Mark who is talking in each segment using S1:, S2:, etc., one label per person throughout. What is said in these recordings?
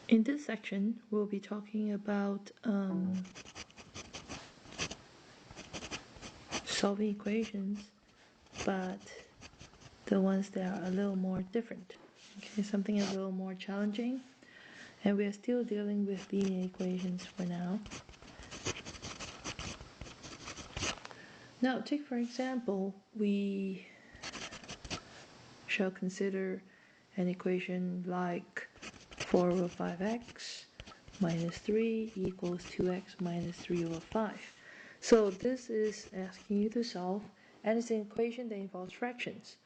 S1: In this section, we'll be talking about solving equations, but the ones that are a little more different. Okay, something a little more challenging. And we are still dealing with linear equations for now. Now, take for example, we shall consider an equation like 4 over 5x minus 3 equals 2x minus 3 over 5. So this is asking you to solve, and it's an equation that involves fractions.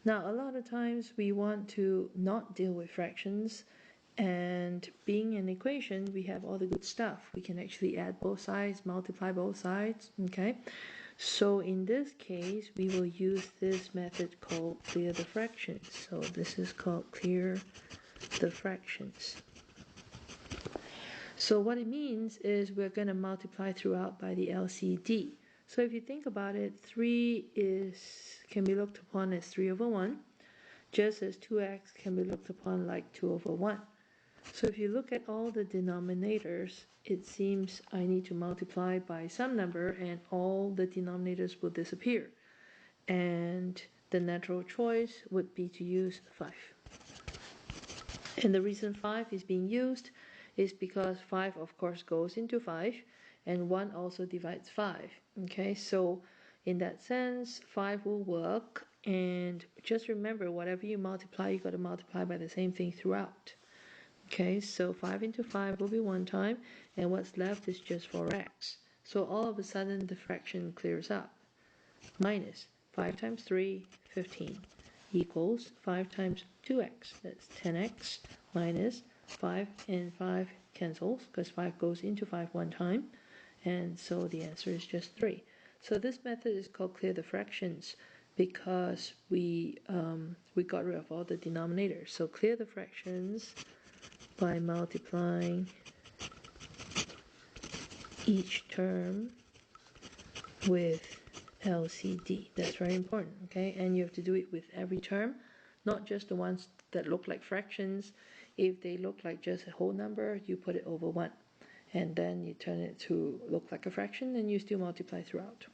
S1: Now, a lot of times we want to not deal with fractions, and being an equation, we have all the good stuff. We can actually add both sides, multiply both sides, okay? So in this case, we will use this method called clear the fractions. So this is called clear the fractions. So what it means is we're going to multiply throughout by the LCD. So if you think about it, 3 can be looked upon as 3 over 1, just as 2x can be looked upon like 2 over 1. So if you look at all the denominators, it seems I need to multiply by some number and all the denominators will disappear. And the natural choice would be to use 5. And the reason 5 is being used is because 5 of course goes into 5 and 1 also divides 5. Okay, so in that sense 5 will work, and just remember whatever you multiply, you got to multiply by the same thing throughout. Okay, so 5 into 5 will be 1 time, and what's left is just 4x. So all of a sudden the fraction clears up. Minus 5 times 3, 15, equals 5 times 2x, that's 10x, minus 5 and 5 cancels, because 5 goes into 5 one time, and so the answer is just 3. So this method is called clear the fractions, because we got rid of all the denominators. So clear the fractions by multiplying each term with LCD. That's very important, okay? And you have to do it with every term, not just the ones that look like fractions. If they look like just a whole number, you put it over 1. And then you turn it to look like a fraction, and you still multiply throughout.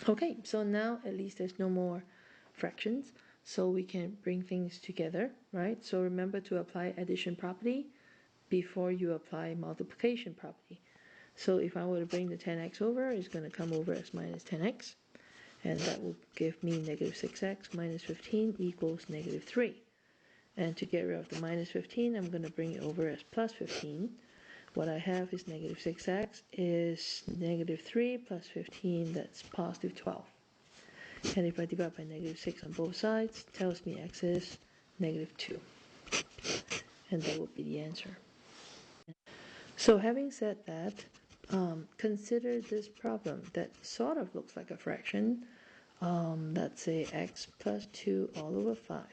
S1: Okay, so now at least there's no more fractions, so we can bring things together, right? So remember to apply addition property before you apply multiplication property. So if I were to bring the 10x over, it's going to come over as minus 10x, and that will give me negative 6x minus 15 equals negative 3. And to get rid of the minus 15, I'm going to bring it over as plus 15. What I have is negative 6x is negative 3 plus 15, that's positive 12. And if I divide by negative 6 on both sides, it tells me x is negative 2. And that would be the answer. So having said that, consider this problem that sort of looks like a fraction. Let's say x plus 2 all over 5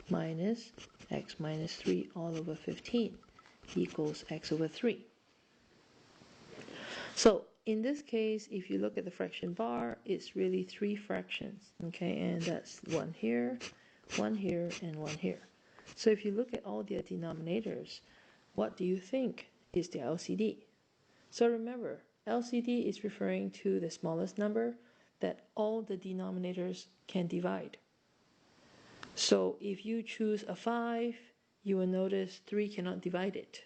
S1: minus x minus 3 all over 15 equals x over 3. So in this case, if you look at the fraction bar, it's really 3 fractions, okay, and that's 1 here, and 1 here. So if you look at all their denominators, what do you think is the LCD? So remember, LCD is referring to the smallest number that all the denominators can divide. So if you choose a 5, you will notice 3 cannot divide it,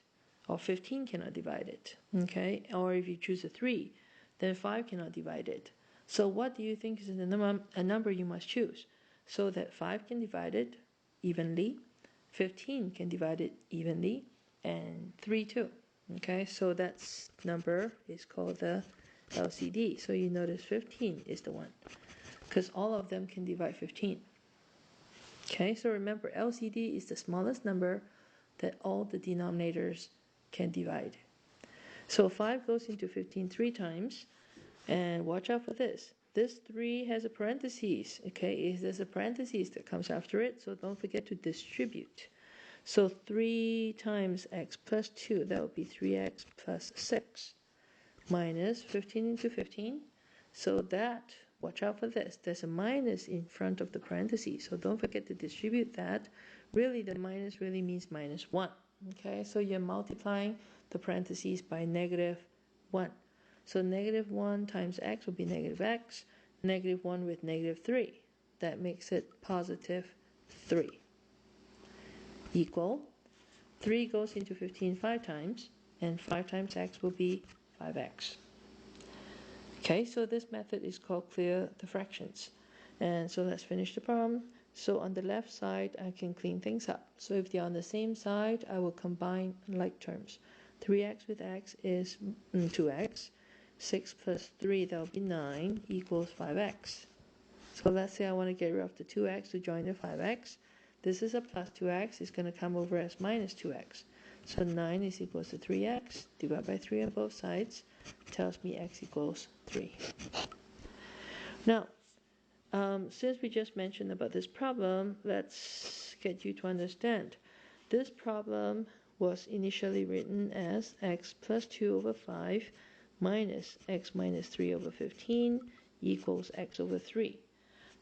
S1: or 15 cannot divide it, okay? Or if you choose a 3, then 5 cannot divide it. So what do you think is a number you must choose? So that 5 can divide it evenly, 15 can divide it evenly, and 3 too. Okay, so that number is called the LCD. So you notice 15 is the one, because all of them can divide 15. Okay, so remember LCD is the smallest number that all the denominators can divide. So 5 goes into 15 3 times, and watch out for this. This 3 has a parentheses, okay? There's a parentheses that comes after it, so don't forget to distribute. So 3 times x plus 2, that would be 3x plus 6, minus 15 into 15. So that, watch out for this, there's a minus in front of the parentheses, so don't forget to distribute that. Really, the minus really means minus 1, Okay, so you're multiplying the parentheses by -1. So -1 times x will be -x, -1 with -3. That makes it +3. Equal, 3 goes into 15 5 times, and 5 times x will be 5x. Okay, so this method is called clear the fractions. And so let's finish the problem. So on the left side, I can clean things up. So if they're on the same side, I will combine like terms. 3x with x is 2x. 6 plus 3, that will be 9, equals 5x. So let's say I want to get rid of the 2x to join the 5x. This is a plus 2x. It's going to come over as minus 2x. So 9 is equals to 3x. Divide by 3 on both sides. Tells me x equals 3. Now, since we just mentioned about this problem, let's get you to understand. This problem was initially written as x plus 2 over 5 minus x minus 3 over 15 equals x over 3.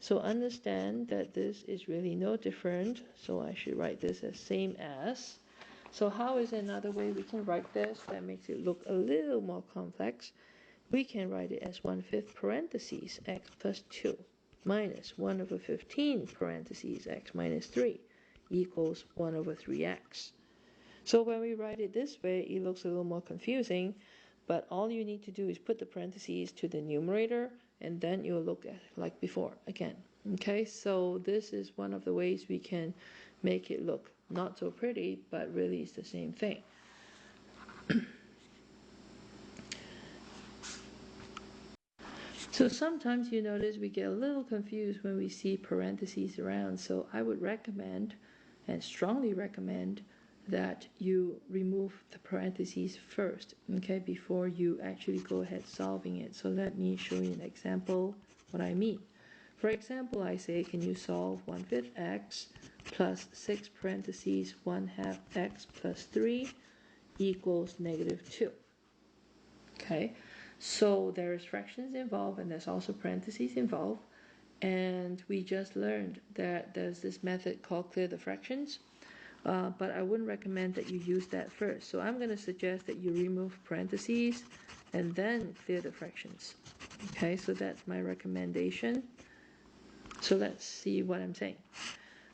S1: So understand that this is really no different, so I should write this as same as. So how is another way we can write this that makes it look a little more complex? We can write it as 1/5 parentheses x plus 2 minus 1 over 15 parentheses x minus 3 equals 1 over 3x. So when we write it this way, it looks a little more confusing, but all you need to do is put the parentheses to the numerator, and then you'll look at like before again. Okay, so this is one of the ways we can make it look not so pretty, but really it's the same thing. So sometimes you notice we get a little confused when we see parentheses around, so I would recommend and strongly recommend that you remove the parentheses first, okay, before you actually go ahead solving it. So let me show you an example what I mean. For example, I say, can you solve 1/5 x plus 6 parentheses 1/2 x plus 3 equals -2. Okay, so there's fractions involved and there's also parentheses involved. And we just learned that there's this method called clear the fractions. But I wouldn't recommend that you use that first. So I'm going to suggest that you remove parentheses and then clear the fractions. Okay, so that's my recommendation. So let's see what I'm saying.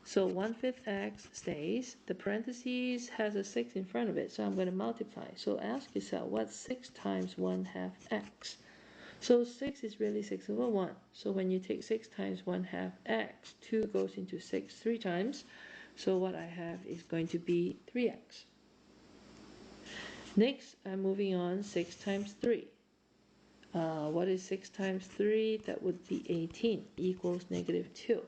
S1: So 1/5 x stays. The parentheses has a 6 in front of it, so I'm going to multiply. So ask yourself, what's 6 times 1/2 x? So 6 is really 6 over 1. So when you take 6 times 1/2 x, 2 goes into 6 3 times. So what I have is going to be 3x. Next, I'm moving on, 6 times 3. What is 6 times 3? That would be 18, equals -2.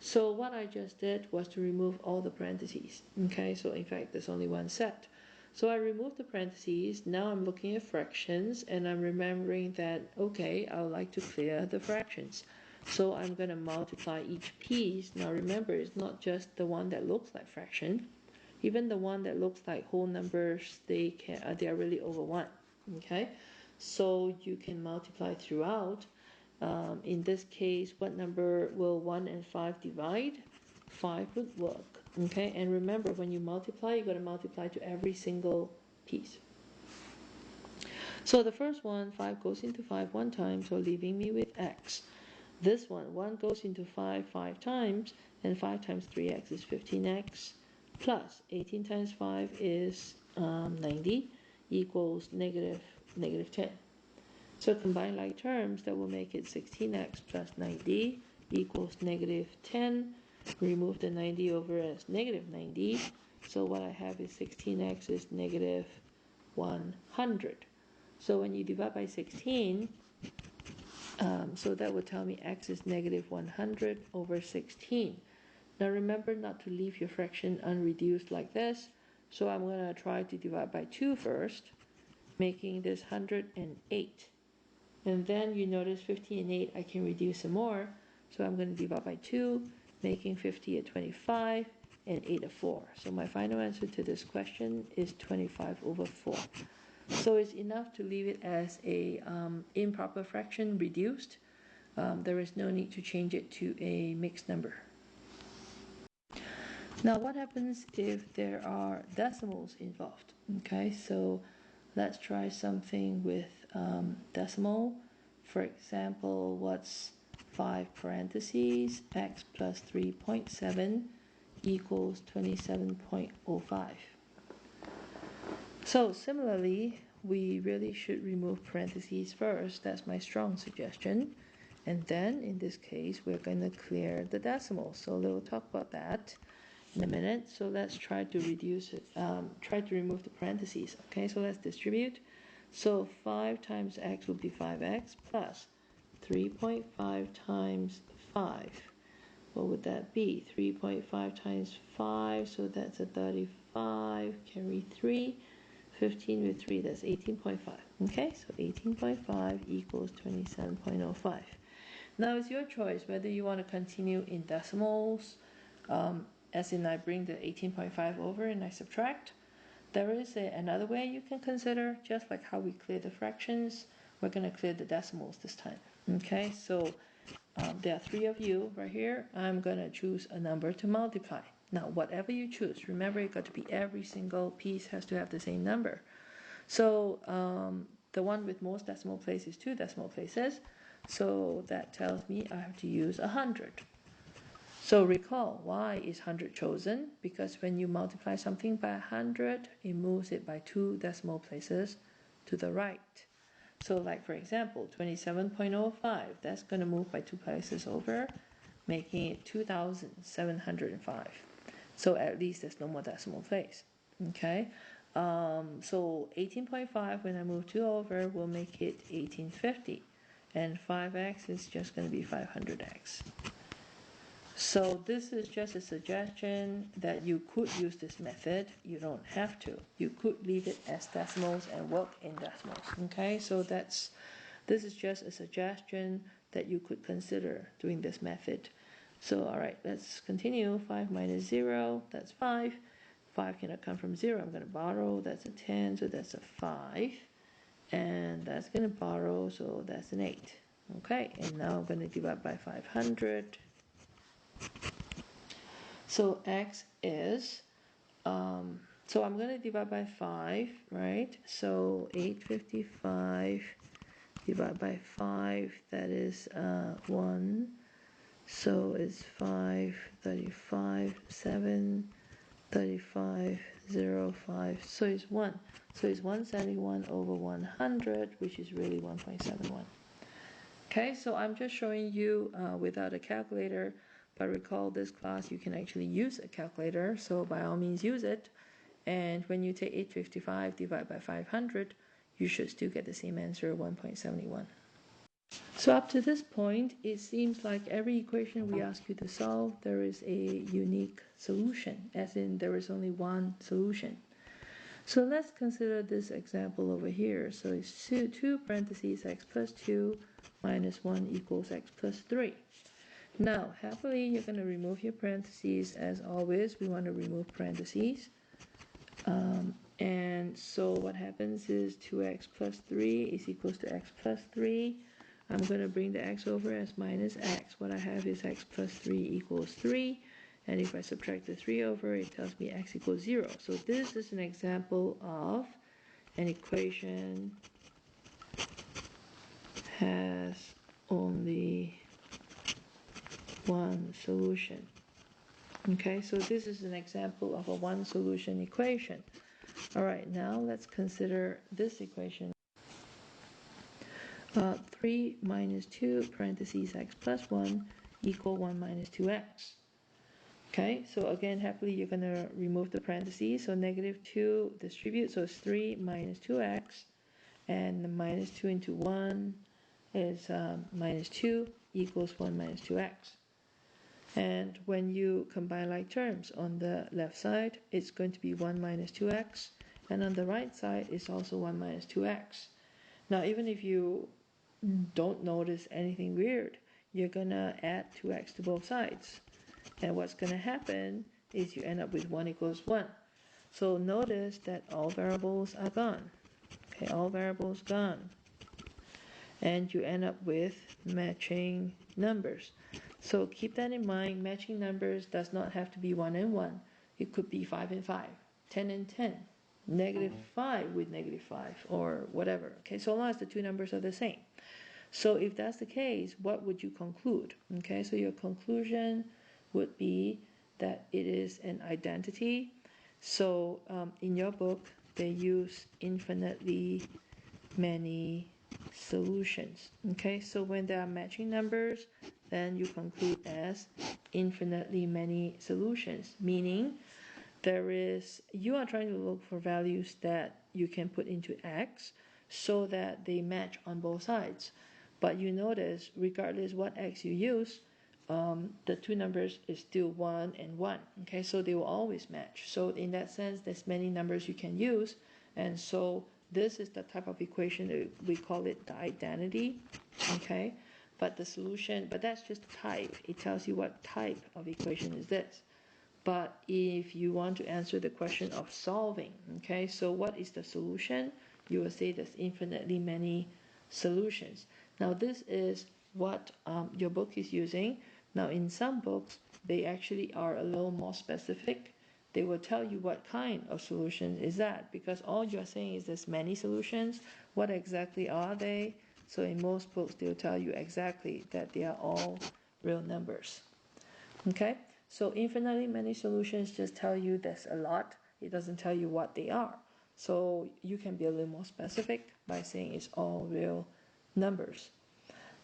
S1: So what I just did was to remove all the parentheses. Okay, so in fact there's only one set. So I removed the parentheses. Now I'm looking at fractions and I'm remembering that, okay, I would like to clear the fractions. So I'm going to multiply each piece. Now remember, it's not just the one that looks like fraction. Even the one that looks like whole numbers, they are really over 1. Okay, so you can multiply throughout. In this case, what number will 1 and 5 divide? 5 would work. Okay, and remember, when you multiply, you've got to multiply to every single piece. So the first one, 5 goes into 5 one time, so leaving me with x. This one, 1 goes into 5 5 times, and 5 times 3x is 15x, plus 18 times 5 is 90, equals negative 10. So combine like terms, that will make it 16x plus 90 equals -10. Remove the 90 over as -90. So what I have is 16x is -100. So when you divide by 16, so that would tell me x is -100 over 16. Now remember not to leave your fraction unreduced like this. So I'm going to try to divide by 2 first, making this 108. And then you notice 50 and 8, I can reduce some more. So I'm going to divide by 2, making 50 at 25 and 8 at 4. So my final answer to this question is 25 over 4. So it's enough to leave it as a improper fraction reduced. There is no need to change it to a mixed number. Now what happens if there are decimals involved? Okay, so let's try something with decimal. For example, what's 5 parentheses x plus 3.7 equals 27.05. So similarly, we really should remove parentheses first. That's my strong suggestion. And then in this case, we're going to clear the decimals. So we'll talk about that in a minute. So let's try to reduce it, try to remove the parentheses. Okay, so let's distribute. So 5 times x will be 5x plus 3.5 times 5. What would that be? 3.5 times 5, so that's a 35, carry 3. 15 with 3, that's 18.5. Okay, so 18.5 equals 27.05. Now it's your choice whether you want to continue in decimals, as in I bring the 18.5 over and I subtract. There is another way you can consider, just like how we clear the fractions, we're going to clear the decimals this time. Okay, so there are 3 of you right here. I'm going to choose a number to multiply. Now, whatever you choose, remember it got to be every single piece has to have the same number. So the one with most decimal places is 2 decimal places. So that tells me I have to use 100. So recall, why is 100 chosen? Because when you multiply something by 100, it moves it by 2 decimal places to the right. So like for example, 27.05, that's going to move by 2 places over, making it 2,705. So at least there's no more decimal place. Okay, so 18.5, when I move 2 over, will make it 1850. And 5x is just going to be 500x. So this is just a suggestion that you could use this method. You don't have to. You could leave it as decimals and work in decimals. Okay, so this is just a suggestion that you could consider doing this method. So all right, let's continue. 5 minus 0, that's 5. 5 cannot come from 0. I'm going to borrow. That's a 10, so that's a 5. And that's going to borrow, so that's an 8. Okay, and now I'm going to divide by 500. So x is, so I'm going to divide by 5, right? So 855 divided by 5, that is 1. So it's 5, 35, 7, 35, 0, 5. So it's 1. So it's 171 over 100, which is really 1.71. Okay, so I'm just showing you without a calculator, but recall this class you can actually use a calculator, so by all means use it. And when you take 855 divided by 500, you should still get the same answer, 1.71. So up to this point, it seems like every equation we ask you to solve, there is a unique solution, as in there is only one solution. So let's consider this example over here. So it's 2 parentheses x plus 2 minus 1 equals x plus 3. Now, happily, you're going to remove your parentheses. As always, we want to remove parentheses. And so what happens is 2x plus 3 is equals to x plus 3. I'm going to bring the x over as minus x. What I have is x plus 3 equals 3. And if I subtract the 3 over, it tells me x equals 0. So this is an example of an equation has only one solution. Okay, so this is an example of a one solution equation. All right, now let's consider this equation. 3 minus 2 parentheses x plus 1 equal 1 minus 2x. Okay, so again, happily, you're going to remove the parentheses. So negative 2 distribute, so it's 3 minus 2x. And the minus 2 into 1 is minus 2 equals 1 minus 2x. And when you combine like terms, on the left side, it's going to be 1 minus 2x. And on the right side, it's also 1 minus 2x. Now, even if you don't notice anything weird, you're going to add 2x to both sides. And what's going to happen is you end up with 1 equals 1. So notice that all variables are gone. Okay, all variables gone. And you end up with matching numbers. So keep that in mind. Matching numbers does not have to be 1 and 1. It could be 5 and 5, 10 and 10, -5 with -5, or whatever. Okay, so long as the two numbers are the same. So if that's the case, what would you conclude? Okay, so your conclusion would be that it is an identity. So in your book, they use infinitely many solutions. Okay, so when there are matching numbers, then you conclude as infinitely many solutions, meaning you are trying to look for values that you can put into X so that they match on both sides. But you notice, regardless what X you use, the two numbers is still 1 and 1. Okay, so they will always match. So in that sense, there's many numbers you can use, and so this is the type of equation that we call it the identity. Okay, but the solution, but that's just type. It tells you what type of equation is this. But if you want to answer the question of solving, okay, so what is the solution? You will say there's infinitely many solutions. Now this is what your book is using. Now in some books, they actually are a little more specific. They will tell you what kind of solution is that, because all you're saying is there's many solutions. What exactly are they? So in most books, they'll tell you exactly that they are all real numbers. Okay, so infinitely many solutions just tell you there's a lot. It doesn't tell you what they are. So you can be a little more specific by saying it's all real numbers.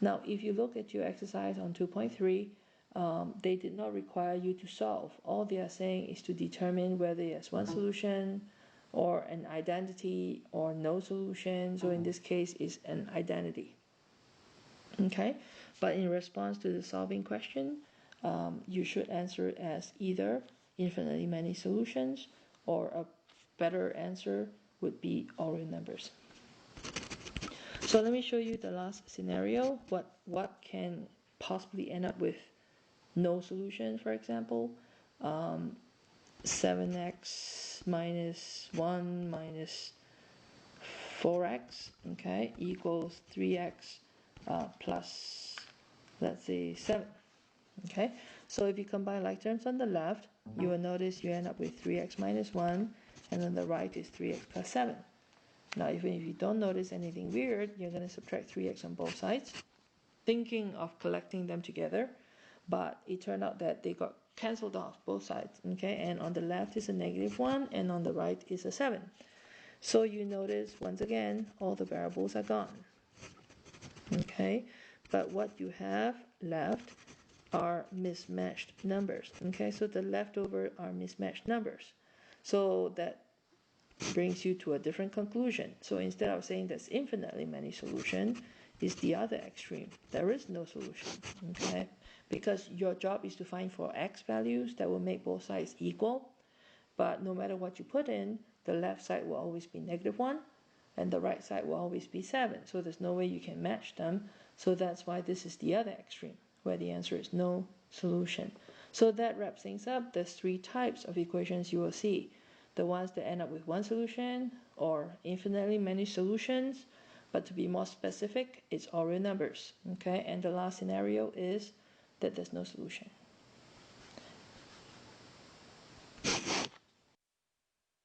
S1: Now, if you look at your exercise on 2.3, they did not require you to solve. All they are saying is to determine whether there's one solution or an identity or no solution. So in this case, it's an identity. Okay, but in response to the solving question, you should answer it as either infinitely many solutions, or a better answer would be all real numbers. So let me show you the last scenario. What can possibly end up with no solution, for example. 7x minus 1 minus 4x, okay, equals 3x plus, let's say, 7. Okay, so if you combine like terms on the left, you will notice you end up with 3x minus 1, and on the right is 3x plus 7. Now, even if you don't notice anything weird, you're going to subtract 3x on both sides, thinking of collecting them together, but it turned out that they got cancelled off both sides. Okay, and on the left is a -1, and on the right is a 7. So you notice, once again, all the variables are gone. Okay, but what you have left are mismatched numbers. Okay, so the leftover are mismatched numbers. So that brings you to a different conclusion. So instead of saying there's infinitely many solutions, is the other extreme. There is no solution. Okay, because your job is to find for x values that will make both sides equal. But no matter what you put in, the left side will always be -1, and the right side will always be 7. So there's no way you can match them. So that's why this is the other extreme, where the answer is no solution. So that wraps things up. There's 3 types of equations you will see. The ones that end up with one solution, or infinitely many solutions. But to be more specific, it's all real numbers. Okay, and the last scenario is that there's no solution.